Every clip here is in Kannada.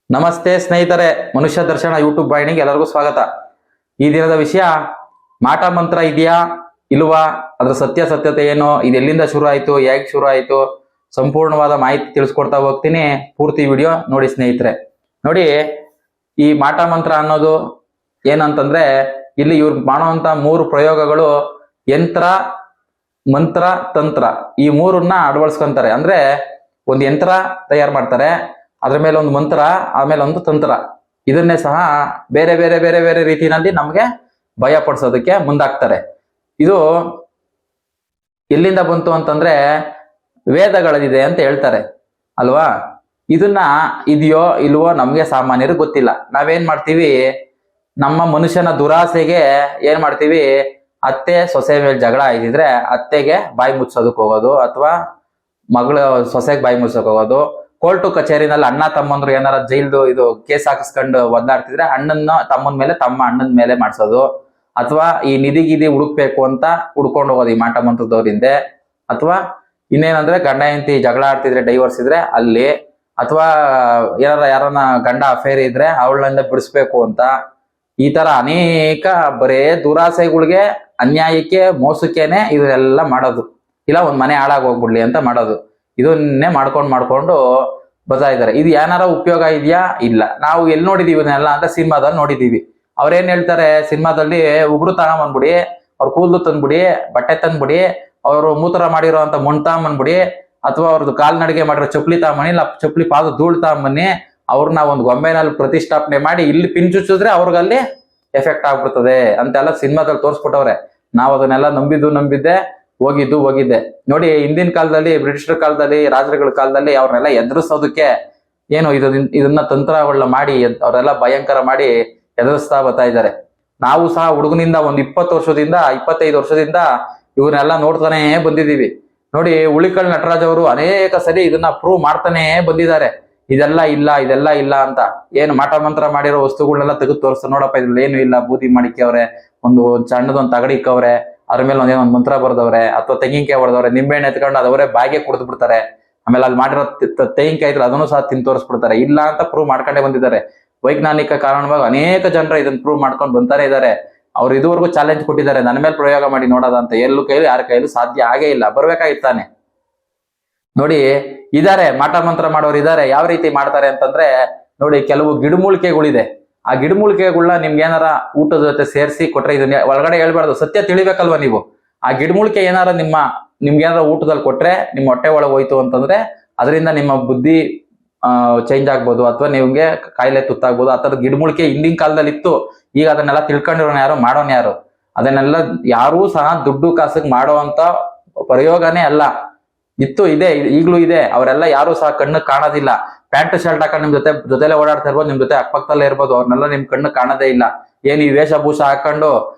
ನಮಸ್ತೆ ಸ್ನೇಹಿತರೆ, ಮನುಷ್ಯ ದರ್ಶನ ಯೂಟ್ಯೂಬ್ ವಾಹಿನಿಗೆ ಎಲ್ಲರಿಗೂ ಸ್ವಾಗತ. ಈ ದಿನದ ವಿಷಯ ಮಾಟ ಮಂತ್ರ ಇದೆಯಾ ಇಲ್ವಾ, ಅದ್ರ ಸತ್ಯತೆ ಏನು, ಇದು ಎಲ್ಲಿಂದ ಶುರು ಆಯ್ತು, ಹೇಗೆ ಶುರು ಆಯ್ತು, ಸಂಪೂರ್ಣವಾದ ಮಾಹಿತಿ ತಿಳಿಸ್ಕೊಡ್ತಾ ಹೋಗ್ತೀನಿ. ಪೂರ್ತಿ ವಿಡಿಯೋ ನೋಡಿ ಸ್ನೇಹಿತರೆ. ನೋಡಿ, ಈ ಮಾಟ ಮಂತ್ರ ಅನ್ನೋದು ಏನಂತಂದ್ರೆ, ಇಲ್ಲಿ ಇವ್ರು ಮಾಡುವಂತ 3 ಪ್ರಯೋಗಗಳು ಯಂತ್ರ, ಮಂತ್ರ, ತಂತ್ರ, ಈ 3ನ್ನ ಅಳವಡಿಸ್ಕೊಂತಾರೆ. ಅಂದ್ರೆ ಒಂದು ಯಂತ್ರ ತಯಾರು ಮಾಡ್ತಾರೆ, ಅದ್ರ ಮೇಲೆ ಒಂದು ಮಂತ್ರ, ಆಮೇಲೆ ಒಂದು ತಂತ್ರ. ಇದನ್ನೇ ಸಹ ಬೇರೆ ಬೇರೆ ಬೇರೆ ಬೇರೆ ರೀತಿಯಲ್ಲಿ ನಮ್ಗೆ ಭಯ ಪಡಿಸೋದಕ್ಕೆ ಮುಂದಾಗ್ತಾರೆ. ಇದು ಎಲ್ಲಿಂದ ಬಂತು ಅಂತಂದ್ರೆ ವೇದಗಳಲ್ಲಿದೆ ಅಂತ ಹೇಳ್ತಾರೆ ಅಲ್ವಾ. ಇದನ್ನ ಇದೆಯೋ ಇಲ್ವೋ ನಮ್ಗೆ ಸಾಮಾನ್ಯರಿಗೆ ಗೊತ್ತಿಲ್ಲ. ನಾವೇನ್ ಮಾಡ್ತೀವಿ, ನಮ್ಮ ಮನುಷ್ಯನ ದುರಾಸೆಗೆ ಏನ್ ಮಾಡ್ತೀವಿ, ಅತ್ತೆ ಸೊಸೆ ಮೇಲೆ ಜಗಳ ಆಯ್ತಿದ್ರೆ ಅತ್ತೆಗೆ ಬಾಯಿ ಮುಚ್ಚೋದಕ್ಕೆ ಹೋಗೋದು, ಅಥವಾ ಮಗಳು ಸೊಸೆಗೆ ಬಾಯಿ ಮುಚ್ಚೋಕ್ ಹೋಗೋದು. ಕೋರ್ಟು ಕಚೇರಿನಲ್ಲಿ ಅಣ್ಣ ತಮ್ಮಂದ್ರು ಏನಾರ ಜೈಲ್ದು ಇದು ಕೇಸ್ ಹಾಕಿಸ್ಕೊಂಡು ಒದ್ದಾಡ್ತಿದ್ರೆ ಅಣ್ಣನ ತಮ್ಮನ ಮೇಲೆ, ತಮ್ಮ ಅಣ್ಣನ ಮೇಲೆ ಮಾಡ್ಸೋದು. ಅಥವಾ ಈ ನಿಧಿ ಹುಡುಕ್ಬೇಕು ಅಂತ ಹುಡ್ಕೊಂಡು ಹೋಗೋದು ಈ ಮಾಟ ಮಂತ್ರದವ್ರಿಂದೆ. ಅಥವಾ ಇನ್ನೇನಂದ್ರೆ ಗಂಡ ಹೆಂಡತಿ ಜಗಳ ಆಡ್ತಿದ್ರೆ, ಡೈವರ್ಸ್ ಇದ್ರೆ ಅಲ್ಲಿ, ಅಥವಾ ಯಾರನ್ನ ಗಂಡ ಅಫೇರ್ ಇದ್ರೆ ಅವಳನ್ನ ಬಿಡಿಸ್ಬೇಕು ಅಂತ. ಈ ತರ ಅನೇಕ ಬರೇ ದುರಾಸೆಗಳಿಗೆ, ಅನ್ಯಾಯಕ್ಕೆ, ಮೋಸಕ್ಕೇನೆ ಇದೆಲ್ಲ ಮಾಡೋದು. ಇಲ್ಲ ಒಂದ್ ಮನೆ ಹಾಳಾಗಿ ಹೋಗ್ಬಿಡ್ಲಿ ಅಂತ ಮಾಡೋದು. ಇದನ್ನೇ ಮಾಡ್ಕೊಂಡು ಬರ್ತಾ ಇದಾರೆ. ಇದು ಏನಾರ ಉಪಯೋಗ ಇದೆಯಾ? ಇಲ್ಲ. ನಾವು ಎಲ್ಲಿ ನೋಡಿದೀವಿ ಇದನ್ನೆಲ್ಲ ಅಂದ್ರೆ ಸಿನಿಮಾದಲ್ಲಿ ನೋಡಿದೀವಿ. ಅವ್ರೇನ್ ಹೇಳ್ತಾರೆ, ಸಿನಿಮಾದಲ್ಲಿ ಉಗುರು ತಗೊಂಬಂದ್ಬಿಡಿ, ಅವ್ರ ಕೂದಲು ತಂದ್ಬಿಡಿ, ಬಟ್ಟೆ ತಂದ್ಬಿಡಿ, ಅವರು ಮೂತ್ರ ಮಾಡಿರೋ ಅಂತ ಮಣ್ಣು ತಗೊಂಬಂದ್ಬಿಡಿ, ಅಥವಾ ಅವ್ರದ್ದು ಕಾಲ್ನಡಿಗೆ ಮಾಡಿರೋ ಚಪ್ಪಲಿ ತಗೊಂಬನ್ನಿ, ಇಲ್ಲ ಚಪ್ಪಲಿ ಪಾದ ಧೂಳ್ ತಗೊಂಬನ್ನಿ, ಅವ್ರನ್ನ ಒಂದು ಗೊಂಬೆನಲ್ಲಿ ಪ್ರತಿಷ್ಠಾಪನೆ ಮಾಡಿ ಇಲ್ಲಿ ಪಿಂಚುಚ್ಚಿದ್ರೆ ಅವ್ರಿಗಲ್ಲಿ ಎಫೆಕ್ಟ್ ಆಗ್ಬಿಡ್ತದೆ ಅಂತೆಲ್ಲ ಸಿನಿಮಾದಲ್ಲಿ ತೋರಿಸ್ಬಿಟ್ಟವ್ರೆ. ನಾವು ಅದನ್ನೆಲ್ಲ ನಂಬಿದ್ದೆ, ಹೋಗಿದ್ದೆ. ನೋಡಿ, ಹಿಂದಿನ ಕಾಲದಲ್ಲಿ, ಬ್ರಿಟಿಷರ ಕಾಲದಲ್ಲಿ, ರಾಜರುಗಳ ಕಾಲದಲ್ಲಿ ಅವ್ರನ್ನೆಲ್ಲ ಎದುರಿಸೋದಕ್ಕೆ ಏನು ಇದನ್ನ ತಂತ್ರಗಳನ್ನ ಮಾಡಿ ಅವರೆಲ್ಲ ಭಯಂಕರ ಮಾಡಿ ಎದುರಿಸ್ತಾ ಬರ್ತಾ ಇದ್ದಾರೆ. ನಾವು ಸಹ ಹುಡುಗನಿಂದ ಒಂದು 20 ವರ್ಷದಿಂದ 25 ವರ್ಷದಿಂದ ಇವ್ರನ್ನೆಲ್ಲ ನೋಡ್ತಾನೆ ಬಂದಿದ್ದೀವಿ. ನೋಡಿ, ಉಳಿಕಲ್ ನಟರಾಜ್ ಅವರು ಅನೇಕ ಸರಿ ಇದನ್ನ ಪ್ರೂವ್ ಮಾಡ್ತಾನೆ ಬಂದಿದ್ದಾರೆ. ಇದೆಲ್ಲ ಇಲ್ಲ ಅಂತ. ಏನು ಮಾಟ ಮಂತ್ರ ಮಾಡಿರೋ ವಸ್ತುಗಳನ್ನೆಲ್ಲ ತೆಗೆದು ತೋರಿಸ್ತಾರೆ. ನೋಡಪ್ಪ, ಇದ್ರಲ್ಲಿ ಏನು ಇಲ್ಲ, ಬೂದಿ ಮಾಡಿಕ್ಕವ್ರೆ, ಒಂದು ಸಣ್ಣದೊಂದು ತಗಡಿಕ್ಕವ್ರೆ, ಅದ್ರ ಮೇಲೆ ಒಂದ್ ಮಂತ್ರ ಬರ್ದವ್ರೆ, ಅಥವಾ ತೆಂಗಿನಕಾಯಿ ಹೊಡೆದವ್ರೆ, ನಿಂಬೆಹಣ್ಣು ಎತ್ಕೊಂಡು ಅದವರೇ ಬಾಯಿಗೆ ಕುಡಿದು ಬಿಡ್ತಾರೆ. ಆಮೇಲೆ ಅಲ್ಲಿ ಮಾಡಿರೋ ತೆಂಗಿನಕಾಯಿ ಇದ್ರೆ ಅದನ್ನು ಸಹ ತಿಂದು ತೋರಿಸ್ಬಿಡ್ತಾರೆ. ಇಲ್ಲ ಅಂತ ಪ್ರೂವ್ ಮಾಡ್ಕೊಂಡೇ ಬಂದಿದ್ದಾರೆ. ವೈಜ್ಞಾನಿಕ ಕಾರಣವಾಗಿ ಅನೇಕ ಜನರು ಇದನ್ನ ಪ್ರೂವ್ ಮಾಡ್ಕೊಂಡು ಬಂತಾನೆ ಇದ್ದಾರೆ. ಅವ್ರು ಇದುವರೆಗೂ ಚಾಲೆಂಜ್ ಕೊಟ್ಟಿದ್ದಾರೆ, ನನ್ನ ಮೇಲೆ ಪ್ರಯೋಗ ಮಾಡಿ ನೋಡೋದಂತ. ಎಲ್ಲೂ ಕೈಲಿ ಯಾರ ಕೈಲೂ ಸಾಧ್ಯ ಆಗೇ ಇಲ್ಲ. ಬರ್ಬೇಕಾಗಿತ್ತಾನೆ. ನೋಡಿ, ಇದಾರೆ ಮಾಟ ಮಂತ್ರ ಮಾಡೋರು ಇದಾರೆ. ಯಾವ ರೀತಿ ಮಾಡ್ತಾರೆ ಅಂತಂದ್ರೆ, ನೋಡಿ, ಕೆಲವು ಗಿಡಮೂಲಿಕೆಗಳಿದೆ. ಆ ಗಿಡಮೂಲಿಕೆಗಳನ್ನ ನಿಮ್ಗೆ ಏನಾರ ಊಟದ ಜೊತೆ ಸೇರಿಸಿ ಕೊಟ್ರೆ, ಇದನ್ನ ಒಳಗಡೆ ಹೇಳ್ಬಾರ್ದು, ಸತ್ಯ ತಿಳಿಬೇಕಲ್ವಾ ನೀವು. ಆ ಗಿಡಮೂಲಿಕೆ ಏನಾರ ನಿಮ್ಗೆ ಏನಾರ ಊಟದಲ್ಲಿ ಕೊಟ್ರೆ ನಿಮ್ಮ ಹೊಟ್ಟೆ ಒಳಗೆ ಹೋಯ್ತು ಅಂತಂದ್ರೆ ಅದರಿಂದ ನಿಮ್ಮ ಬುದ್ಧಿ ಚೇಂಜ್ ಆಗ್ಬೋದು, ಅಥವಾ ನಿಮ್ಗೆ ಕಾಯಿಲೆ ತುತ್ತಾಗ್ಬೋದು. ಆ ಥರದ ಗಿಡಮೂಲಿಕೆ ಹಿಂದಿನ ಕಾಲದಲ್ಲಿ ಇತ್ತು. ಈಗ ಅದನ್ನೆಲ್ಲ ತಿಳ್ಕೊಂಡಿರೋನು ಯಾರು, ಮಾಡೋನ್ ಯಾರು? ಅದನ್ನೆಲ್ಲ ಯಾರೂ ಸಹ ದುಡ್ಡು ಕಾಸಿಗೆ ಮಾಡೋವಂತ ಪ್ರಯೋಗನೇ ಅಲ್ಲ. ಇದೆ, ಈಗಲೂ ಇದೆ. ಅವರೆಲ್ಲ ಯಾರು ಸಹ ಕಣ್ಣು ಕಾಣೋದಿಲ್ಲ. ಪ್ಯಾಂಟ್ ಶರ್ಟ್ ಹಾಕೊಂಡು ನಿಮ್ ಜೊತೆಲೆ ಓಡಾಡ್ತಾ ಇರ್ಬೋದು, ನಿಮ್ ಜೊತೆ ಅಕ್ಕಪಕ್ಕದಲ್ಲೇ ಇರ್ಬೋದು. ಅವ್ರನ್ನೆಲ್ಲ ನಿಮ್ ಕಣ್ಣು ಕಾಣೋದೇ ಇಲ್ಲ. ಏನ್ ಈ ವೇಷಭೂಷ ಹಾಕೊಂಡು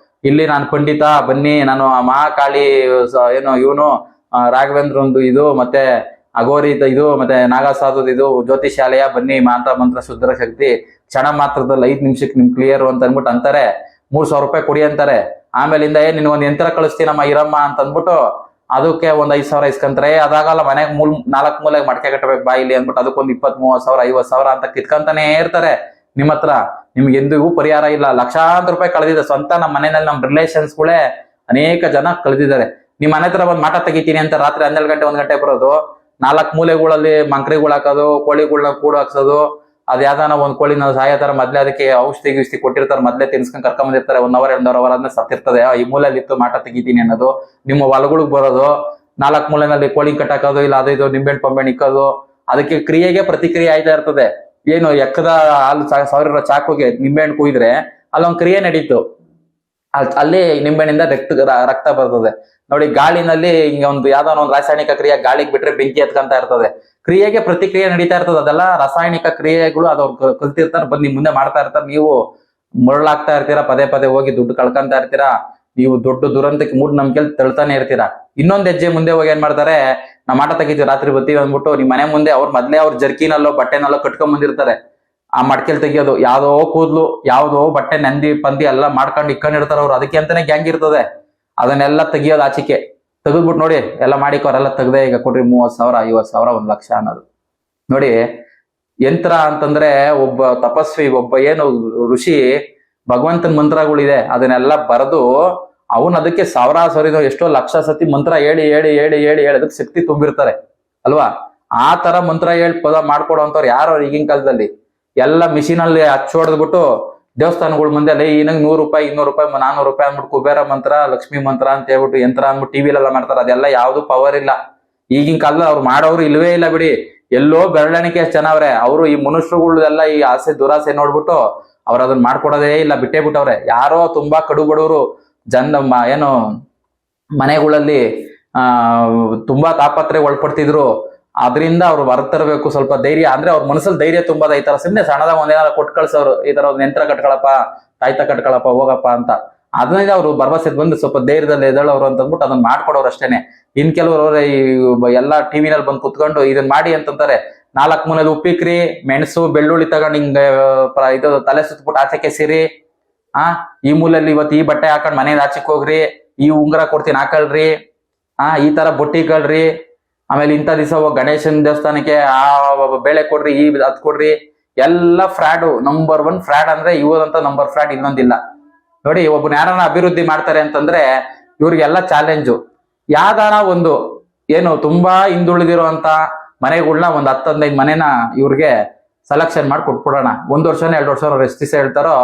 ಇಲ್ಲಿ ನಾನು ಪಂಡಿತ, ಬನ್ನಿ ನಾನು ಮಹಾಕಾಳಿ, ಏನು ಇವನು ರಾಘವೇಂದ್ರ ಒಂದು ಇದು, ಮತ್ತೆ ಅಗೋರಿ ಇದು, ಮತ್ತೆ ನಾಗಸಾಧುದು ಇದು, ಜ್ಯೋತಿಷಾಲಯ, ಬನ್ನಿ ಮಾಂತ್ರ ಮಂತ್ರ ಶುದ್ಧ ಶಕ್ತಿ, ಕ್ಷಣ ಮಾತ್ರದಲ್ಲಿ 5 ನಿಮಿಷಕ್ಕೆ ನಿಮ್ ಕ್ಲಿಯರ್ ಅಂತ ಅಂದ್ಬಿಟ್ಟು ಅಂತಾರೆ. 3,000 ರೂಪಾಯಿ ಕೊಡಿ ಅಂತಾರೆ. ಆಮೇಲಿಂದ ನಿನ್ಗೊಂದು ಯಂತ್ರ ಕಳಿಸ್ತೀನಮ್ಮ ಇರಮ್ಮ ಅಂತ ಅಂದ್ಬಿಟ್ಟು ಅದಕ್ಕೆ ಒಂದು 5,000 ಇಸ್ಕೊಂತಾರೆ. ಅದಾಗಲ್ಲ, ಮನೆಗೆ 4 ಮೂಲೆಗೆ ಮಡಕೆ ಕಟ್ಟಬೇಕು ಬಾಯಿಲಿ ಅಂದ್ಬಿಟ್ಟು ಅದಕ್ಕೊಂದು 20,000, 30,000, 50,000 ಅಂತ ಕಿತ್ಕೊಂತಾನೆ ಇರ್ತಾರೆ ನಿಮ್ಮ ಹತ್ರ. ನಿಮ್ಗೆ ಎಂದಿಗೂ ಪರಿಹಾರ ಇಲ್ಲ. ಲಕ್ಷಾಂತರ ರೂಪಾಯಿ ಕಳೆದಿದೆ. ಸ್ವಂತ ನಮ್ಮ ಮನೆಯಲ್ಲಿ ನಮ್ಮ ರಿಲೇಷನ್ಸ್ಗಳೇ ಅನೇಕ ಜನ ಕಳೆದಿದ್ದಾರೆ. ನಿಮ್ ಮನೆ ಹತ್ರ ಬಂದು ಮಾಟ ತೆಗಿತೀನಿ ಅಂತ ರಾತ್ರಿ 12 ಗಂಟೆ 1 ಗಂಟೆ ಬರೋದು, 4 ಮೂಲೆಗಳಲ್ಲಿ ಮಂಕ್ರಿಗಳು ಹಾಕೋದು, ಕೋಳಿಗಳನ್ನ ಕೂಡು ಹಾಕ್ಸೋದು. ಅದ್ ಯಾವ್ದಾನ ಒಂದ್ ಕೋಳಿನ ಸಾಯೋ ತರ ಮೊದ್ಲೇ ಅದಕ್ಕೆ ಔಷಧಿ ಕೊಟ್ಟಿರ್ತಾರೆ, ಮೊದ್ಲೇ ತಿನ್ಸ್ಕೊಂಡ್ ಕರ್ಕೊಂಡ್ ಬಂದಿರ್ತಾರೆ. 1 ಅವರ್ 2 ಅವರ್ ಆದ್ಮೇಲೆ ಸತ್ತಿರ್ತದೆ. ಈ ಮೂಲೆಯಲ್ಲಿ ಇತ್ತು ಮಾಟ ತೆಗಿತೀನಿ ಅನ್ನೋದು. ನಿಮ್ಮ ಹೊಲಗಳಿಗೆ ಬರೋದು, 4 ಮೂಲೆಯಲ್ಲಿ ಕೋಳಿ ಕಟ್ಟಾಕೋದು, ಇಲ್ಲ ಅದು ಇದು ನಿಂಬೆಹಣ್ಣು ಪಂಬೆಣ್ಣು ಇಕ್ಕೋದು. ಅದಕ್ಕೆ ಕ್ರಿಯೆಗೆ ಪ್ರತಿಕ್ರಿಯೆ ಆಯ್ತಾ ಇರ್ತದೆ. ಏನು ಎಕ್ಕದ ಹಾಲು 1000 ಚಾಕುಗೆ ನಿಂಬೆಹಣ್ಣು ಕುಯ್ದ್ರೆ ಅಲ್ಲೊಂದ್ ಕ್ರಿಯೆ ನಡೀತು. ಅಲ್ಲಿ ನಿಂಬೆಹಣ್ಣಿಂದ ರಕ್ತ ಬರ್ತದೆ. ನೋಡಿ, ಗಾಳಿನಲ್ಲಿ ಹಿಂಗೆ ಒಂದು ಯಾವ್ದೋ ಒಂದು ರಾಸಾಯನಿಕ ಕ್ರಿಯೆ ಗಾಳಿಗೆ ಬಿಟ್ರೆ ಬೆಂಕಿ ಎತ್ಕೊಂತ ಇರ್ತದೆ. ಕ್ರಿಯೆಗೆ ಪ್ರತಿಕ್ರಿಯೆ ನಡೀತಾ ಇರ್ತದೆ. ಅದೆಲ್ಲ ರಾಸಾಯನಿಕ ಕ್ರಿಯೆಗಳು. ಅದವ್ರು ಕಲ್ತಿರ್ತಾರೆ, ಬಂದು ನಿಮ್ ಮುಂದೆ ಮಾಡ್ತಾ ಇರ್ತಾರೆ. ನೀವು ಮರಳಾಗ್ತಾ ಇರ್ತೀರಾ, ಪದೇ ಹೋಗಿ ದುಡ್ಡು ಕಳ್ಕೊಂತ ಇರ್ತೀರಾ. ನೀವು ದೊಡ್ಡ ದುರಂತಕ್ಕೆ ಮೂಢನಂಬಿಕೆಯಲ್ಲಿ ತಳ್ತಾನೆ ಇರ್ತೀರಾ. ಇನ್ನೊಂದ್ ಹೆಜ್ಜೆ ಮುಂದೆ ಹೋಗಿ ಏನ್ ಮಾಡ್ತಾರೆ, ನಾ ಮಾಟ ತೆಗಿತೀವಿ ರಾತ್ರಿ ಬರ್ತೀವಿ ಅಂದ್ಬಿಟ್ಟು ನಿಮ್ ಮನೆ ಮುಂದೆ ಮೊದ್ಲೇ ಅವ್ರ ಜರ್ಕಿನಲ್ಲೋ ಬಟ್ಟೆನಲ್ಲೋ ಕಟ್ಕೊಂಡ್ ಬಂದಿರ್ತಾರೆ. ಆ ಮಡ್ಕೆಲ್ ತೆಗಿಯೋದು, ಯಾವ್ದೋ ಕೂದ್ಲು, ಯಾವ್ದೋ ಬಟ್ಟೆ, ನಂದಿ ಪಂದಿ ಎಲ್ಲ ಮಾಡ್ಕೊಂಡು ಇಟ್ಕೊಂಡಿರ್ತಾರ ಅವ್ರು. ಅದಕ್ಕೆ ಅಂತಾನೆ ಗ್ಯಾಂಗ್ ಇರ್ತದೆ. ಅದನ್ನೆಲ್ಲ ತೆಗಿಯೋದು ಆಚಿಕೆ ತೆಗೆದ್ಬಿಟ್ಟು ನೋಡಿ, ಎಲ್ಲ ಮಾಡಿಕೋರೆಲ್ಲ ತೆಗ್ದೆ ಈಗ ಕೊಡ್ರಿ 30,000, 50,000, 1 ಲಕ್ಷ ಅನ್ನೋದು. ನೋಡಿ, ಯಂತ್ರ ಅಂತಂದ್ರೆ ಒಬ್ಬ ತಪಸ್ವಿ, ಒಬ್ಬ ಏನು ಋಷಿ ಭಗವಂತನ ಮಂತ್ರಗಳಿದೆ ಅದನ್ನೆಲ್ಲ ಬರೆದು ಅವನ್ ಅದಕ್ಕೆ ಸಾವಿರ ಎಷ್ಟೋ ಲಕ್ಷ ಸತಿ ಮಂತ್ರ ಹೇಳಿ ಹೇಳಿ ಹೇಳಿ ಹೇಳಿ ಹೇಳಿ ಅದಕ್ಕೆ ಶಕ್ತಿ ತುಂಬಿರ್ತಾರೆ ಅಲ್ವಾ. ಆ ತರ ಮಂತ್ರ ಹೇಳಿ ಪದ ಮಾಡ್ಕೊಡೋಂಥವ್ರು ಯಾರು ಈಗಿನ ಕಾಲದಲ್ಲಿ? ಎಲ್ಲ ಮಿಷಿನ್ ಅಲ್ಲಿ ಹಚ್ಚೋಡ್ದ್ಬಿಟ್ಟು ದೇವಸ್ಥಾನಗಳ ಮುಂದೆ ಅಲ್ಲೇ ಇನ್ನಂಗ್ 100 ರೂಪಾಯಿ 200 ರೂಪಾಯಿ 400 ರೂಪಾಯಿ ಅಂದ್ಬಿಟ್ಟು ಕುಬೇರ ಮಂತ್ರ, ಲಕ್ಷ್ಮಿ ಮಂತ್ರ ಅಂತ ಹೇಳ್ಬಿಟ್ಟು ಯಂತ್ರ ಅಂದ್ಬಿಟ್ಟು ಟಿವಿಲೆಲ್ಲ ಮಾಡ್ತಾರೆ. ಅದೆಲ್ಲ ಯಾವ್ದು ಪವರ್ ಇಲ್ಲ ಈಗಿನ ಕಾಲದಲ್ಲಿ. ಅವ್ರು ಮಾಡೋರು ಇಲ್ವೇ ಇಲ್ಲ ಬಿಡಿ. ಎಲ್ಲೋ ಬೆರಳೆಣಿಕೆ ಅಷ್ಟು ಜನ ಅವ್ರೆ. ಅವರು ಈ ಮನುಷ್ಯಗಳೆಲ್ಲ ಈ ಆಸೆ ದುರಾಸೆ ನೋಡ್ಬಿಟ್ಟು ಅವ್ರ ಅದನ್ನ ಮಾಡ್ಕೊಡೋದೇ ಇಲ್ಲ, ಬಿಟ್ಟೇ ಬಿಟ್ಟವ್ರೆ. ಯಾರೋ ತುಂಬಾ ಕಡು ಬಡವರು ಏನು ಮನೆಗಳಲ್ಲಿ ತುಂಬಾ ತಾಪತ್ರೆ ಒಳಪಡ್ತಿದ್ರು. ಅದರಿಂದ ಅವ್ರು ಹೊರತರಬೇಕು ಸ್ವಲ್ಪ ಧೈರ್ಯ. ಅಂದ್ರೆ ಅವ್ರ ಮನಸ್ಸಲ್ಲಿ ಧೈರ್ಯ ತುಂಬದ. ಈ ತರ ಸುಮ್ಮನೆ ಸಣ್ಣದಾಗ ಒಂದೇನಾರ ಕೊಟ್ಟು ಕಳ್ಸೋರು, ಈ ತರ ಒಂದ್ ಯಂತ್ರ ಕಟ್ಕೊಳಪ್ಪ, ತಾಯ್ತ ಕಟ್ಕೊಳಪ್ಪ, ಹೋಗಪ್ಪ ಅಂತ. ಅದರಿಂದ ಅವ್ರು ಭರವಸೆ ಬಂದು ಸ್ವಲ್ಪ ಧೈರ್ಯದಲ್ಲಿ ಎದಳವ್ರು ಅಂತ ಅಂದ್ಬಿಟ್ಟು ಅದನ್ನ ಮಾಡ್ಕೊಡೋರು ಅಷ್ಟೇನೆ. ಇನ್ ಕೆಲವರು ಈ ಎಲ್ಲಾ ಟಿವಿನಲ್ಲಿ ಬಂದು ಕುತ್ಕೊಂಡು ಇದನ್ನ ಮಾಡಿ ಅಂತಂತಾರೆ. 4 ಮೂಲೆಯಲ್ಲಿ ಉಪ್ಪಿಕ್ರಿ, ಮೆಣಸು, ಬೆಳ್ಳುಳ್ಳಿ ತಗೊಂಡು ಹಿಂಗ ಇದು ತಲೆ ಸುತ್ತಬಿಟ್ಟು ಆಚೆಗೆ ಸೇರಿ, ಈ ಮೂಲೆಯಲ್ಲಿ ಇವತ್ತು ಈ ಬಟ್ಟೆ ಹಾಕೊಂಡ್ ಮನೇಲಿ ಆಚೆಕ್ ಹೋಗ್ರಿ, ಈ ಉಂಗುರ ಕೊಡ್ತೀನಿ ಹಾಕಳ್ರಿ, ಈ ತರ ಬೊಟ್ಟಿಗಳ್ರಿ, ಆಮೇಲೆ ಇಂಥ ದಿವಸ ಗಣೇಶನ್ ದೇವಸ್ಥಾನಕ್ಕೆ ಬೇಳೆ ಕೊಡ್ರಿ, ಈ ಅದ್ ಕೊಡ್ರಿ. ಎಲ್ಲ ಫ್ರಾಡು. ನಂಬರ್ 1 ಫ್ರಾಡ್ ಅಂದ್ರೆ ಇವರಂತ ನಂಬರ್ ಫ್ರಾಡ್ ಇನ್ನೊಂದಿಲ್ಲ ನೋಡಿ. ಒಬ್ಬನ ಯಾರನ್ನ ಅಭಿವೃದ್ಧಿ ಮಾಡ್ತಾರೆ ಅಂತಂದ್ರೆ ಇವ್ರಿಗೆಲ್ಲ ಚಾಲೆಂಜು. ಯಾವ್ದಾರ ಒಂದು ಏನು ತುಂಬಾ ಹಿಂದುಳಿದಿರೋ ಅಂತ ಮನೆಗಳನ್ನ ಒಂದ್ 10-15 ಮನೆನ ಇವ್ರಿಗೆ ಸೆಲೆಕ್ಷನ್ ಮಾಡಿ ಕೊಟ್ಬಿಡೋಣ. 1 ವರ್ಷನೋ 2 ವರ್ಷ ಅವ್ರು ಎಷ್ಟು ದಿವಸ ಹೇಳ್ತಾರೋ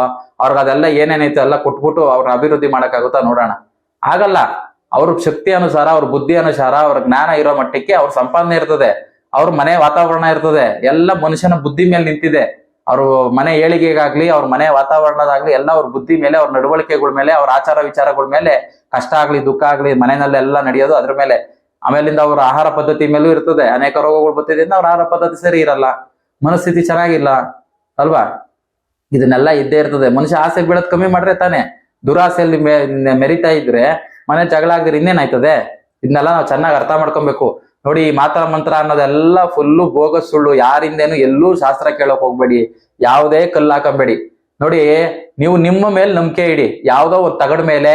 ಅವ್ರಿಗೆ ಅದೆಲ್ಲ ಏನೇನೈತೆ ಎಲ್ಲ ಕೊಟ್ಬಿಟ್ಟು ಅವ್ರ ಅಭಿವೃದ್ಧಿ ಮಾಡಕ್ಕಾಗುತ್ತಾ ನೋಡೋಣ. ಆಗಲ್ಲ. ಅವ್ರ ಶಕ್ತಿ ಅನುಸಾರ, ಅವ್ರ ಬುದ್ಧಿ ಅನುಸಾರ, ಅವ್ರ ಜ್ಞಾನ ಇರೋ ಮಟ್ಟಕ್ಕೆ ಅವ್ರ ಸಂಪಾದನೆ ಇರ್ತದೆ, ಅವ್ರ ಮನೆ ವಾತಾವರಣ ಇರ್ತದೆ. ಎಲ್ಲ ಮನುಷ್ಯನ ಬುದ್ಧಿ ಮೇಲೆ ನಿಂತಿದೆ. ಅವ್ರ ಮನೆ ಏಳಿಗೆಗಾಗ್ಲಿ, ಅವ್ರ ಮನೆ ವಾತಾವರಣದಾಗ್ಲಿ ಎಲ್ಲ ಅವ್ರ ಬುದ್ಧಿ ಮೇಲೆ, ಅವ್ರ ನಡವಳಿಕೆಗಳ ಮೇಲೆ, ಅವ್ರ ಆಚಾರ ವಿಚಾರಗಳ ಮೇಲೆ, ಕಷ್ಟ ಆಗ್ಲಿ ದುಃಖ ಆಗ್ಲಿ ಮನೆಯಲ್ಲೆಲ್ಲ ನಡೆಯೋದು ಅದ್ರ ಮೇಲೆ. ಆಮೇಲಿಂದ ಅವ್ರ ಆಹಾರ ಪದ್ಧತಿ ಮೇಲೂ ಇರ್ತದೆ. ಅನೇಕ ರೋಗಗಳು ಬರ್ತಿದ್ರಿಂದ ಅವ್ರ ಆಹಾರ ಪದ್ಧತಿ ಸರಿ ಇರಲ್ಲ, ಮನಸ್ಥಿತಿ ಚೆನ್ನಾಗಿಲ್ಲ ಅಲ್ವಾ. ಇದನ್ನೆಲ್ಲ ಇದ್ದೇ ಇರ್ತದೆ. ಮನುಷ್ಯ ಆಸೆ ಬೀಳೋದ್ ಕಮ್ಮಿ ಮಾಡ್ರೆ ತಾನೆ. ದುರಾಸೆಯಲ್ಲಿ ಮೆರಿತಾ ಇದ್ರೆ ಮನೆ ಜಗಳ ಆಗದ್ರೆ ಇನ್ನೇನಾಯ್ತದೆ? ಇದನ್ನೆಲ್ಲ ನಾವು ಚೆನ್ನಾಗಿ ಅರ್ಥ ಮಾಡ್ಕೊಬೇಕು ನೋಡಿ. ಈ ಮಾತರ ಮಂತ್ರ ಅನ್ನೋದೆಲ್ಲ ಫುಲ್ಲು ಬೋಗಸ್ ಸುಳ್ಳು. ಯಾರಿಂದೇನು ಎಲ್ಲೂ ಶಾಸ್ತ್ರ ಕೇಳಕ್ ಹೋಗ್ಬೇಡಿ, ಯಾವುದೇ ಕಲ್ಲು ಹಾಕಬೇಡಿ ನೋಡಿ. ನೀವು ನಿಮ್ಮ ಮೇಲೆ ನಂಬಿಕೆ ಇಡಿ. ಯಾವ್ದೋ ಒಂದು ತಗಡ್ ಮೇಲೆ,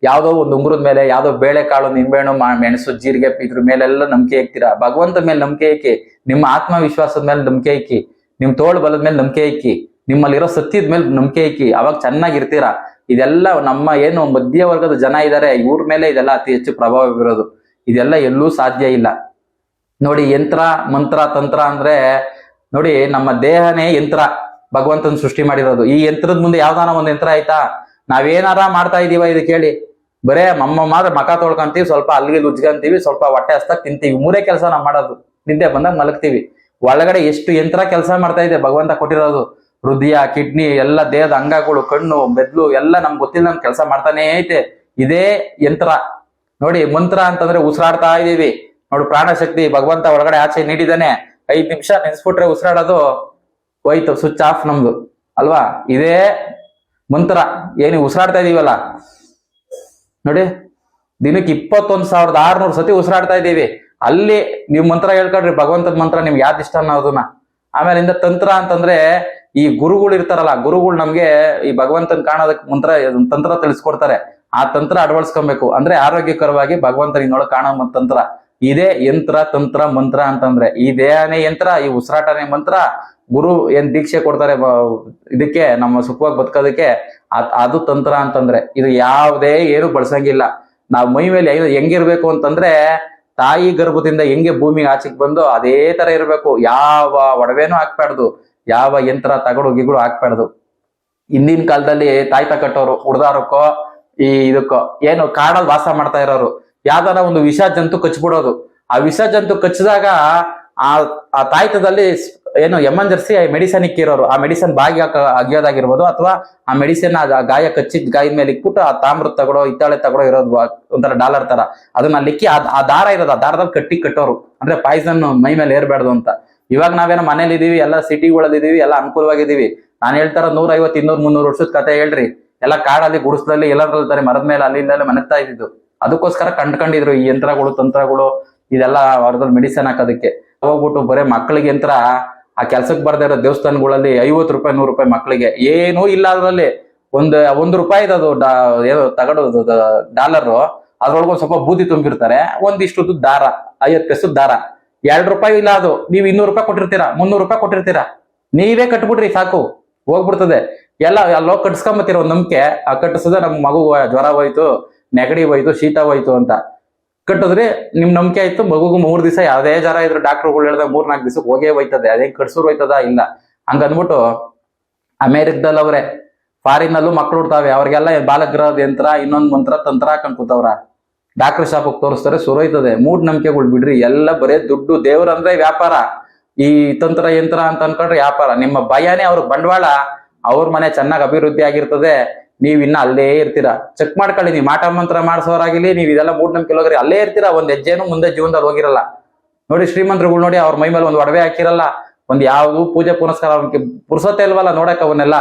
ಯಾವ್ದೋ ಒಂದು ಉಂಗುರದ ಮೇಲೆ, ಯಾವ್ದೋ ಬೇಳೆ ಕಾಳು, ನಿಂಬೆಹಣ್ಣು, ಮೆಣಸು, ಜೀರಿಗೆ ಇದ್ರ ಮೇಲೆಲ್ಲ ನಂಬಿಕೆ ಇಕ್ತೀರಾ. ಭಗವಂತ ಮೇಲೆ ನಂಬಿಕೆ ಇಕ್ಕಿ, ನಿಮ್ಮ ಆತ್ಮವಿಶ್ವಾಸದ ಮೇಲೆ ನಂಬಿಕೆ ಇಕ್ಕಿ, ನಿಮ್ ತೋಳು ಬಲದ ಮೇಲೆ ನಂಬಿಕೆ ಇಕ್ಕಿ, ನಿಮ್ಮಲ್ಲಿರೋ ಸತ್ಯದ ಮೇಲೆ ನಂಬಿಕೆ ಇಕ್ಕಿ, ಅವಾಗ ಚೆನ್ನಾಗಿರ್ತೀರಾ. ಇದೆಲ್ಲ ನಮ್ಮ ಏನು ಮಧ್ಯವರ್ಗದ ಜನ ಇದ್ದಾರೆ, ಇವ್ರ ಮೇಲೆ ಇದೆಲ್ಲ ಅತಿ ಹೆಚ್ಚು ಪ್ರಭಾವ ಬೀರೋದು. ಇದೆಲ್ಲ ಎಲ್ಲೂ ಸಾಧ್ಯ ಇಲ್ಲ ನೋಡಿ. ಯಂತ್ರ ಮಂತ್ರ ತಂತ್ರ ಅಂದ್ರೆ ನೋಡಿ, ನಮ್ಮ ದೇಹನೇ ಯಂತ್ರ ಭಗವಂತನ ಸೃಷ್ಟಿ ಮಾಡಿರೋದು. ಈ ಯಂತ್ರದ ಮುಂದೆ ಯಾವ್ದಾನ ಒಂದು ಯಂತ್ರ ಆಯ್ತಾ? ನಾವೇನಾರ ಮಾಡ್ತಾ ಇದೀವ ಇದು ಕೇಳಿ? ಬರೇ ಮಾತ್ರ ಮಕ ತೊಳ್ಕೊಂತೀವಿ, ಸ್ವಲ್ಪ ಅಲ್ಲಿಗೆ ಉಜ್ಗಂತೀವಿ, ಸ್ವಲ್ಪ ಹೊಟ್ಟೆ ಹಸ್ತಾಗ ತಿಂತೀವಿ. 3 ಕೆಲಸ ನಾವು ಮಾಡೋದು. ನಿದ್ದೆ ಬಂದಾಗ ಮಲಗ್ತೀವಿ. ಒಳಗಡೆ ಎಷ್ಟು ಯಂತ್ರ ಕೆಲಸ ಮಾಡ್ತಾ ಇದೆ ಭಗವಂತ ಕೊಟ್ಟಿರೋದು. ಹೃದಯ, ಕಿಡ್ನಿ, ಎಲ್ಲ ದೇಹದ ಅಂಗಗಳು, ಕಣ್ಣು, ಮೆದ್ಲು ಎಲ್ಲ ನಮ್ಗೆ ಗೊತ್ತಿಲ್ಲ, ನಮ್ಗೆ ಕೆಲಸ ಮಾಡ್ತಾನೆ ಐತೆ. ಇದೇ ಯಂತ್ರ ನೋಡಿ. ಮಂತ್ರ ಅಂತಂದ್ರೆ ಉಸಿರಾಡ್ತಾ ಇದೀವಿ ನೋಡಿ. ಪ್ರಾಣಶಕ್ತಿ ಭಗವಂತ ಒಳಗಡೆ ಆಚೆ ನೀಡಿದಾನೆ. 5 ನಿಮಿಷ ನೆನ್ಸ್ಬಿಟ್ರೆ ಉಸಿರಾಡೋದು ಹೋಯ್ತು, ಸ್ವಿಚ್ ಆಫ್ ನಮ್ದು ಅಲ್ವಾ. ಇದೇ ಮಂತ್ರ. ಏನು ಉಸಿರಾಡ್ತಾ ಇದೀವಲ್ಲ ನೋಡಿ, ದಿನಕ್ಕೆ 21,600 ಸತಿ ಉಸಿರಾಡ್ತಾ ಇದ್ದೀವಿ. ಅಲ್ಲಿ ನೀವು ಮಂತ್ರ ಹೇಳ್ಕೊಡ್ರಿ, ಭಗವಂತದ ಮಂತ್ರ ನಿಮ್ಗೆ ಯಾವ್ದು ಇಷ್ಟ ಅನ್ನೋದನ್ನ. ಆಮೇಲಿಂದ ತಂತ್ರ ಅಂತಂದ್ರೆ ಈ ಗುರುಗಳು ಇರ್ತಾರಲ್ಲ, ಗುರುಗಳು ನಮ್ಗೆ ಈ ಭಗವಂತನ ಕಾಣೋದಕ್ಕೆ ತಂತ್ರ ತಿಳಿಸ್ಕೊಡ್ತಾರೆ. ಆ ತಂತ್ರ ಅಳವಡಿಸ್ಕೊಬೇಕು. ಅಂದ್ರೆ ಆರೋಗ್ಯಕರವಾಗಿ ಭಗವಂತನ ಇನ್ನೊಳಗೆ ಕಾಣೋ ತಂತ್ರ. ಇದೇ ಯಂತ್ರ, ತಂತ್ರ, ಮಂತ್ರ ಅಂತಂದ್ರೆ. ಈ ದೇಹನೇ ಯಂತ್ರ, ಈ ಉಸಿರಾಟನೇ ಮಂತ್ರ. ಗುರು ಏನ್ ದೀಕ್ಷೆ ಕೊಡ್ತಾರೆ ಇದಕ್ಕೆ, ನಮ್ಮ ಸುಖವಾಗಿ ಬದುಕೋದಕ್ಕೆ, ಅದು ತಂತ್ರ ಅಂತಂದ್ರೆ. ಇದು ಯಾವುದೇ ಏನು ಬಳಸಂಗಿಲ್ಲ. ನಾವು ಮೈ ಮೇಲೆ ಹೆಂಗಿರ್ಬೇಕು ಅಂತಂದ್ರೆ, ತಾಯಿ ಗರ್ಭದಿಂದ ಹೆಂಗೆ ಭೂಮಿಗೆ ಆಚೆಗೆ ಬಂದು ಅದೇ ತರ ಇರ್ಬೇಕು. ಯಾವ ಒಡವೆನೂ ಹಾಕ್ಬಾರ್ದು, ಯಾವ ಯಂತ್ರ ತಗಡು ಗಿಗಳು ಹಾಕ್ಬಾರ್ದು. ಹಿಂದಿನ ಕಾಲದಲ್ಲಿ ತಾಯ್ತ ಕಟ್ಟೋರು ಹುಡ್ದಾರಕ್ಕೋ ಇದಕ್ಕೋ ಏನು ಕಾಡಲ್ಲಿ ವಾಸ ಮಾಡ್ತಾ ಇರೋರು, ಯಾವ್ದಾರ ಒಂದು ವಿಷ ಜಂತು ಕಚ್ಬಿಡೋದು. ಆ ವಿಷ ಜಂತು ಕಚ್ಚಿದಾಗ ಆ ತಾಯ್ತದಲ್ಲಿ ಏನು ಎಮರ್ಜೆನ್ಸಿ ಮೆಡಿಸನ್ ಇಕ್ಕಿರೋರು. ಆ ಮೆಡಿಸನ್ ಬಾಗಿ ಅಗಿಯೋದಾಗಿರ್ಬೋದು, ಅಥವಾ ಆ ಮೆಡಿಸಿನ್ ಗಾಯ ಕಚ್ಚಿದ ಗಾಯದ ಮೇಲೆ ಇಕ್ಬಿಟ್ಟು ಆ ತಾಮ್ರದ ತಗೊಳೋ ಹಿತ್ತಾಳೆ ತಗೊಳೋ ಇರೋದು ಒಂಥರ ಡಾಲರ್ ತರ, ಅದನ್ನ ಲಿಕ್ಕಿ ಆ ದಾರ ಇರೋದು, ಆ ದಾರದಲ್ಲಿ ಕಟ್ಟೋರು. ಅಂದ್ರೆ ಪಾಯ್ಸನ್ ಮೈ ಮೇಲೆ ಏರ್ಬಾರ್ದು ಅಂತ. ಇವಾಗ ನಾವೇನೋ ಮನೇಲಿ ಇದೀವಿ, ಎಲ್ಲ ಸಿಟಿಗಳಲ್ಲಿ ಇದೀವಿ, ಎಲ್ಲ ಅನುಕೂಲವಾಗಿದ್ದೀವಿ. ನಾನು ಹೇಳ್ತಾರ 150, 200, 300 ವರ್ಷದ ಕತೆ ಹೇಳ್ರಿ. ಎಲ್ಲ ಕಾಡಲ್ಲಿ ಗುಡಿಸ್ಲಲ್ಲಿ ಎಲ್ಲರಲ್ತಾರೆ, ಮರದ ಮೇಲೆ ಅಲ್ಲಿ ಇಲ್ಲೆಲ್ಲ ಮನೆಗ್ತಾ ಇದ್ದಿದ್ದು. ಅದಕ್ಕೋಸ್ಕರ ಕಂಡ್ಕೊಂಡಿದ್ರು ಈ ಯಂತ್ರಗಳು, ತಂತ್ರಗಳು, ಇದೆಲ್ಲ ಹೊರದಲ್ಲಿ ಮೆಡಿಸಿನ್ ಹಾಕೋದಕ್ಕೆ. ಹೋಗ್ಬಿಟ್ಟು ಬರೇ ಮಕ್ಕಳಿಗೆ ಯಂತ್ರ, ಆ ಕೆಲ್ಸಕ್ಕೆ ಬರ್ದೇ ಇರೋ ದೇವಸ್ಥಾನಗಳಲ್ಲಿ 50 ರೂಪಾಯಿ 100 ರೂಪಾಯಿ ಮಕ್ಕಳಿಗೆ ಏನೂ ಇಲ್ಲ. ಅದರಲ್ಲಿ ಒಂದು ರೂಪಾಯಿ ಅದು ಏನೋ ತಗಡು ಡಾಲರ್, ಅದ್ರೊಳಗೆ ಸ್ವಲ್ಪ ಬೂದಿ ತುಂಬಿರ್ತಾರೆ, ಒಂದಿಷ್ಟು ದಾರ, 50 ಪೈಸದ ದಾರ, 2 ರೂಪಾಯಿ ಇಲ್ಲ ಅದು. ನೀವು 200 ರೂಪಾಯಿ ಕೊಟ್ಟಿರ್ತೀರಾ, 300 ರೂಪಾಯಿ ಕೊಟ್ಟಿರ್ತೀರಾ, ನೀವೇ ಕಟ್ಬಿಟ್ರಿ ಸಾಕು, ಹೋಗ್ಬಿಡ್ತದೆ. ಎಲ್ಲ ಅಲ್ಲೋ ಕಟ್ಸ್ಕೊಂಬತ್ತೀರ ಒಂದ್ ನಂಬಿಕೆ, ಆ ಕಟ್ಟಿಸದ ನಮ್ ಮಗು ಜ್ವರ ಹೋಯ್ತು, ನೆಗಡಿ ಹೋಯ್ತು, ಶೀತ ಹೋಯ್ತು ಅಂತ ಕಟ್ಟಿದ್ರಿ, ನಿಮ್ ನಂಬಿಕೆ ಆಯ್ತು. ಮಗುಗೂ 3 ದಿವಸ ಯಾವ್ದೇ ಜ್ವರ ಇದ್ರು ಡಾಕ್ಟರ್ಗಳು ಹೇಳ್ದಾಗ 3-4 ದಿವಸಕ್ಕೆ ಹೋಗೇ ಹೋಯ್ತದೆ. ಅದೇನ್ ಕಟ್ಸೂರ್ ಹೋಯ್ತದ ಇಲ್ಲ ಹಂಗಂದ್ಬಿಟ್ಟು ಅಮೇರಿಕದಲ್ಲಿ ಅವ್ರೆ, ಫಾರಿನ್ ನಲ್ಲೂ ಮಕ್ಳು ಹುಡ್ತಾವೆ, ಅವ್ರಿಗೆಲ್ಲ ಬಾಲಗ್ರಹದ ಯಂತ್ರ, ಇನ್ನೊಂದ್ ಮಂತ್ರ ತಂತ್ರ ಹಾಕೊಂಡ್ ಕೂತವ್ರ. ಡಾಕ್ಟರ್ ಶಾಪಕ್ ತೋರಿಸ್ತಾರೆ, ಸುರೋಯ್ತದೆ. ಮೂಢನಂಬಿಕೆಗಳು ಬಿಡ್ರಿ, ಎಲ್ಲ ಬರೇ ದುಡ್ಡು. ದೇವ್ರಂದ್ರೆ ವ್ಯಾಪಾರ, ಈ ತಂತ್ರ ಯಂತ್ರ ಅಂತ ಅನ್ಕೊಂಡ್ರೆ ವ್ಯಾಪಾರ. ನಿಮ್ಮ ಭಯನೇ ಅವ್ರ ಬಂಡವಾಳ. ಅವ್ರ ಮನೆ ಚೆನ್ನಾಗಿ ಅಭಿವೃದ್ಧಿ ಆಗಿರ್ತದೆ, ನೀವ್ ಇನ್ನ ಅಲ್ಲೇ ಇರ್ತೀರಾ. ಚೆಕ್ ಮಾಡ್ಕೊಳ್ಳಿ, ನೀವು ಮಾಟ ಮಂತ್ರ ಮಾಡಿಸೋರಾಗಿಲಿ, ನೀವು ಇದೆಲ್ಲ ಮೂಢನಂಬಿಕೆ ಹೋಗ್ರಿ ಅಲ್ಲೇ ಇರ್ತೀರಾ. ಒಂದ್ ಹೆಜ್ಜೆನು ಮುಂದೆ ಜೀವನದಲ್ಲಿ ಹೋಗಿರಲ್ಲ. ನೋಡಿ ಶ್ರೀಮಂತರುಗಳು ನೋಡಿ, ಅವ್ರ ಮೈ ಮೇಲೆ ಒಂದು ಒಡವೆ ಹಾಕಿರಲ್ಲ, ಒಂದ್ ಯಾವ್ದು ಪೂಜೆ ಪುನಸ್ಕಾರ ಪುರ್ಸೊತ್ತೆ ಇಲ್ವಲ್ಲ ನೋಡಕ್ ಅವನ್ನೆಲ್ಲ.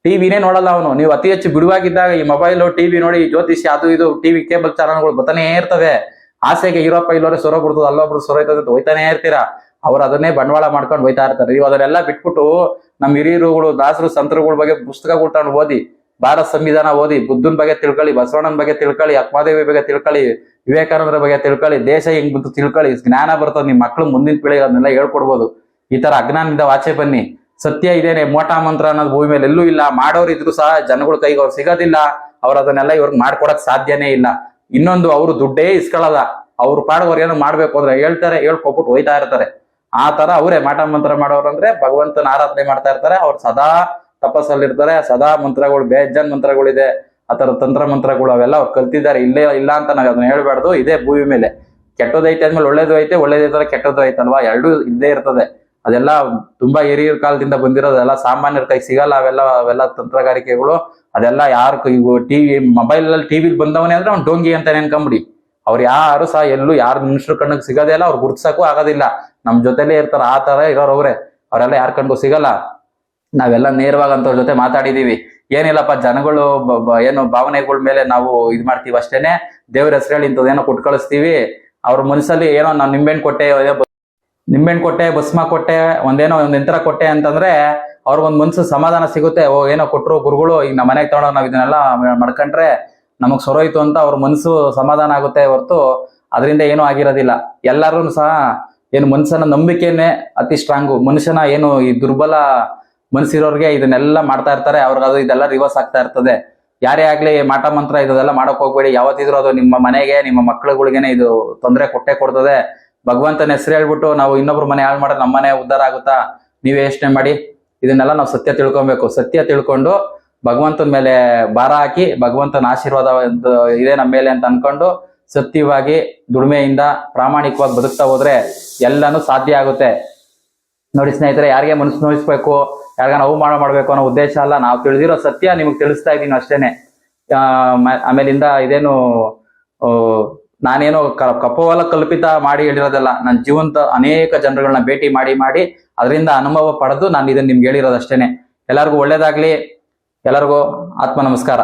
ಟಿವಿನೇ ನೋಡಲ್ಲ ಅವನು. ನೀವು ಅತಿ ಹೆಚ್ಚು ಬಿಡುವಾಗಿದ್ದಾಗ ಈ ಮೊಬೈಲ್ ಟಿವಿ ನೋಡಿ, ಜ್ಯೋತಿಷ್ಯ ಅದು ಇದು ಟಿವಿ ಕೇಬಲ್ ಚಾನಲ್ಗಳು ಬರ್ತಾನೆ ಇರ್ತವೆ. ಆಸೆಗೆ ಯೂರೋಪ ಇಲ್ಲೋರೆ ಸೊರ ಬಿಡ್ತದೆ, ಅಲ್ಲೊಬ್ರು ಸೊರ ಐತದೆ ಅಂತ ಹೋಯ್ತಾನೆ ಇರ್ತೀರಾ. ಅವ್ರು ಅದನ್ನೇ ಬಂಡವಾಳ ಮಾಡ್ಕೊಂಡು ಹೋಯ್ತಾ ಇರ್ತಾರೆ. ನೀವು ಅದನ್ನೆಲ್ಲ ಬಿಟ್ಬಿಟ್ಟು ನಮ್ ಹಿರಿಯರುಗಳು, ದಾಸರು, ಸಂತರುಗಳ ಬಗ್ಗೆ ಪುಸ್ತಕಗಳು ತಗೊಂಡು ಓದಿ, ಭಾರತ ಸಂವಿಧಾನ ಓದಿ, ಬುದ್ಧನ ಬಗ್ಗೆ ತಿಳ್ಕೊಳ್ಳಿ, ಬಸವಣ್ಣನ ಬಗ್ಗೆ ತಿಳ್ಕೊಳ್ಳಿ, ಅಕ್ಕಮಹಾದೇವಿ ಬಗ್ಗೆ ತಿಳ್ಕೊಳ್ಳಿ, ವಿವೇಕಾನಂದರ ಬಗ್ಗೆ ತಿಳ್ಕೊಳ್ಳಿ, ದೇಶ ಹೆಂಗ್ ಬಂತು ತಿಳ್ಕೊಳ್ಳಿ. ಜ್ಞಾನ ಬರ್ತದೆ, ನಿಮ್ ಮಕ್ಳು ಮುಂದಿನ ಪೀಳಿಗೆ ಅದನ್ನೆಲ್ಲ ಹೇಳ್ಕೊಡ್ಬೋದು. ಈ ತರ ಅಜ್ಞಾನದಿಂದ ಆಚೆ ಬನ್ನಿ. ಸತ್ಯ ಇದೇನೆ, ಮೋಟ ಮಂತ್ರ ಅನ್ನೋದು ಭೂಮಿ ಮೇಲೆ ಎಲ್ಲೂ ಇಲ್ಲ. ಮಾಡೋರು ಇದ್ರು ಸಹ ಜನಗಳ ಕೈಗೆ ಅವ್ರು ಸಿಗೋದಿಲ್ಲ. ಅವ್ರು ಅದನ್ನೆಲ್ಲ ಇವ್ರಿಗೆ ಮಾಡ್ಕೊಡಕ್ ಸಾಧ್ಯನೇ ಇಲ್ಲ. ಇನ್ನೊಂದು, ಅವ್ರು ದುಡ್ಡೇ ಇಸ್ಕೊಳ್ಳಲ್ಲ. ಅವ್ರು ಪಾಡೋರು ಏನೋ ಮಾಡ್ಬೇಕು ಅಂದ್ರೆ ಹೇಳ್ತಾರೆ, ಹೇಳ್ಕೊಬಿಟ್ಟು ಹೋಯ್ತಾ ಇರ್ತಾರೆ. ಆ ತರ ಅವರೇ ಮಾಟ ಮಂತ್ರ ಮಾಡೋರು. ಅಂದ್ರೆ ಭಗವಂತನ ಆರಾಧನೆ ಮಾಡ್ತಾ ಇರ್ತಾರೆ, ಅವ್ರು ಸದಾ ತಪಸ್ಸಲ್ಲಿರ್ತಾರೆ, ಸದಾ ಮಂತ್ರಗಳು, ಬೇಜಾನ್ ಮಂತ್ರಗಳಿದೆ, ಆತರ ತಂತ್ರ ಮಂತ್ರಗಳು ಅವೆಲ್ಲ ಅವ್ರು ಕಲ್ತಿದ್ದಾರೆ. ಇಲ್ಲೇ ಇಲ್ಲ ಅಂತ ನಾವ್ ಅದನ್ನ ಹೇಳ್ಬಾರ್ದು. ಇದೇ ಭೂಮಿ ಮೇಲೆ ಕೆಟ್ಟದೈತೆ ಅಂದ್ಮೇಲೆ ಒಳ್ಳೇದು ಐತೆ, ಒಳ್ಳೇದೈತೆ ಕೆಟ್ಟದ್ದು ಐತಲ್ವಾ, ಎರಡೂ ಇದ್ದೇ ಇರ್ತದೆ. ಅದೆಲ್ಲ ತುಂಬಾ ಹಿರಿಯರ ಕಾಲದಿಂದ ಬಂದಿರೋದೆಲ್ಲ ಸಾಮಾನ್ಯರ ಕೈ ಸಿಗಲ್ಲ. ಅವೆಲ್ಲ ತಂತ್ರಗಾರಿಕೆಗಳು. ಅದೆಲ್ಲ ಯಾರು ಟಿವಿ ಮೊಬೈಲ್ ಅಲ್ಲಿ ಟಿವಿಲಿ ಬಂದವನೇ ಅಂದ್ರೆ ಅವ್ನು ಡೋಂಗಿ ಅಂತ ನೆನ್ಕೊಂಬಿಡಿ. ಅವ್ರು ಯಾರು ಸಹ ಎಲ್ಲೂ ಯಾರು ಮನುಷ್ಯರ ಕಣ್ಣಿಗೆ ಸಿಗೋದೇ ಇಲ್ಲ, ಅವ್ರು ಗುರ್ತಿಸಕ್ಕೂ ಆಗೋದಿಲ್ಲ. ನಮ್ ಜೊತೆಲೇ ಇರ್ತಾರ, ಆ ತರ ಇರೋರು ಅವ್ರೆ. ಅವರೆಲ್ಲ ಯಾರ ಕಣ್ಗೂ ಸಿಗಲ್ಲ. ನಾವೆಲ್ಲ ನೇರವಾಗಿ ಅಂತವ್ರ ಜೊತೆ ಮಾತಾಡಿದೀವಿ. ಏನಿಲ್ಲಪ್ಪ, ಜನಗಳು ಏನು ಭಾವನೆಗಳ ಮೇಲೆ ನಾವು ಇದ್ ಮಾಡ್ತೀವಿ ಅಷ್ಟೇನೆ. ದೇವ್ರ ಹೆಸರು ಹೇಳಿ ಇಂಥದ್ದೇನೋ ಕೊಟ್ಟು ಕಳಿಸ್ತೀವಿ. ಅವ್ರ ಮನಸ್ಸಲ್ಲಿ ಏನೋ ನಾವು ನಿಂಬೆಹಣ್ಣು ಕೊಟ್ಟೆ, ಭಸ್ಮ ಕೊಟ್ಟೆ, ಒಂದೇನೋ ಒಂದ್ ಯಂತ್ರ ಕೊಟ್ಟೆ ಅಂತಂದ್ರೆ ಅವ್ರಿಗೊಂದ್ ಮನ್ಸು ಸಮಾಧಾನ ಸಿಗುತ್ತೆ. ಓ ಏನೋ ಕೊಟ್ರು ಗುರುಗಳು, ಈಗ ನಮ್ಮ ಮನೆಗೆ ತಗೊಂಡೋಗಿ ನಾವ್ ಇದನ್ನೆಲ್ಲ ಮಾಡ್ಕೊಂಡ್ರೆ ನಮಗ್ ಸೊರೋಯ್ತು ಅಂತ ಅವ್ರ ಮನ್ಸು ಸಮಾಧಾನ ಆಗುತ್ತೆ ಹೊರತು ಅದರಿಂದ ಏನೂ ಆಗಿರೋದಿಲ್ಲ. ಎಲ್ಲರೂ ಸಹ ಏನು ಮನುಷ್ಯನ ನಂಬಿಕೆನೆ ಅತಿ ಸ್ಟ್ರಾಂಗು. ಮನುಷ್ಯನ ಏನು ಈ ದುರ್ಬಲ ಮನ್ಸಿರೋರ್ಗೆ ಇದನ್ನೆಲ್ಲ ಮಾಡ್ತಾ ಇರ್ತಾರೆ. ಅವ್ರಿಗೆ ಅದು ಇದೆಲ್ಲ ರಿವರ್ಸ್ ಆಗ್ತಾ ಇರ್ತದೆ. ಯಾರೇ ಆಗ್ಲಿ ಮಾಟ ಮಂತ್ರ ಇದೆಲ್ಲ ಮಾಡಕ್ ಹೋಗ್ಬೇಡಿ. ಯಾವತ್ತಿದ್ರು ಅದು ನಿಮ್ಮ ಮನೆಗೆ, ನಿಮ್ಮ ಮಕ್ಳುಗಳಿಗೇನೆ ಇದು ತೊಂದರೆ ಕೊಟ್ಟೆ ಕೊಡ್ತದೆ. ಭಗವಂತನ ಹೆಸರು ಹೇಳ್ಬಿಟ್ಟು ನಾವು ಇನ್ನೊಬ್ರು ಮನೆ ಹಾಳು ಮಾಡಿದ್ರೆ ನಮ್ಮ ಮನೆ ಉದ್ಧಾರ ಆಗುತ್ತಾ? ನೀವೇ ಯೋಚನೆ ಮಾಡಿ. ಇದನ್ನೆಲ್ಲ ನಾವು ಸತ್ಯ ತಿಳ್ಕೊಬೇಕು. ಸತ್ಯ ತಿಳ್ಕೊಂಡು ಭಗವಂತನ ಮೇಲೆ ಭಾರ ಹಾಕಿ, ಭಗವಂತನ ಆಶೀರ್ವಾದ ಇದೆ ನಮ್ಮ ಮೇಲೆ ಅಂತ ಅನ್ಕೊಂಡು ಸತ್ಯವಾಗಿ ದುಡಿಮೆಯಿಂದ ಪ್ರಾಮಾಣಿಕವಾಗಿ ಬದುಕ್ತಾ ಹೋದ್ರೆ ಎಲ್ಲಾನು ಸಾಧ್ಯ ಆಗುತ್ತೆ. ನೋಡಿ ಸ್ನೇಹಿತರೆ, ಯಾರಿಗೆ ಮನಸ್ಸು ನೋಯಿಸ್ಬೇಕು, ಯಾರಿಗ ನೋವು ಮಾಡ್ಬೇಕು ಅನ್ನೋ ಉದ್ದೇಶ ಅಲ್ಲ. ನಾವು ತಿಳಿದಿರೋ ಸತ್ಯ ನಿಮಗೆ ತಿಳಿಸ್ತಾ ಇದ್ದೀನಿ ಅಷ್ಟೇನೆ. ಆಮೇಲಿಂದ ಇದೇನು ನಾನೇನೋ ಕಪೋಲ ಕಲ್ಪಿತ ಮಾಡಿ ಹೇಳಿರೋದಲ್ಲ. ನನ್ನ ಜೀವಂತ ಅನೇಕ ಜನರುಗಳನ್ನ ಭೇಟಿ ಮಾಡಿ ಅದರಿಂದ ಅನುಭವ ಪಡೆದು ನಾನು ಇದನ್ನ ನಿಮ್ಗೆ ಹೇಳಿರೋದು ಅಷ್ಟೇನೆ. ಎಲ್ಲರಿಗೂ ಒಳ್ಳೇದಾಗ್ಲಿ. ಎಲ್ಲರಿಗೂ ಆತ್ಮ ನಮಸ್ಕಾರ.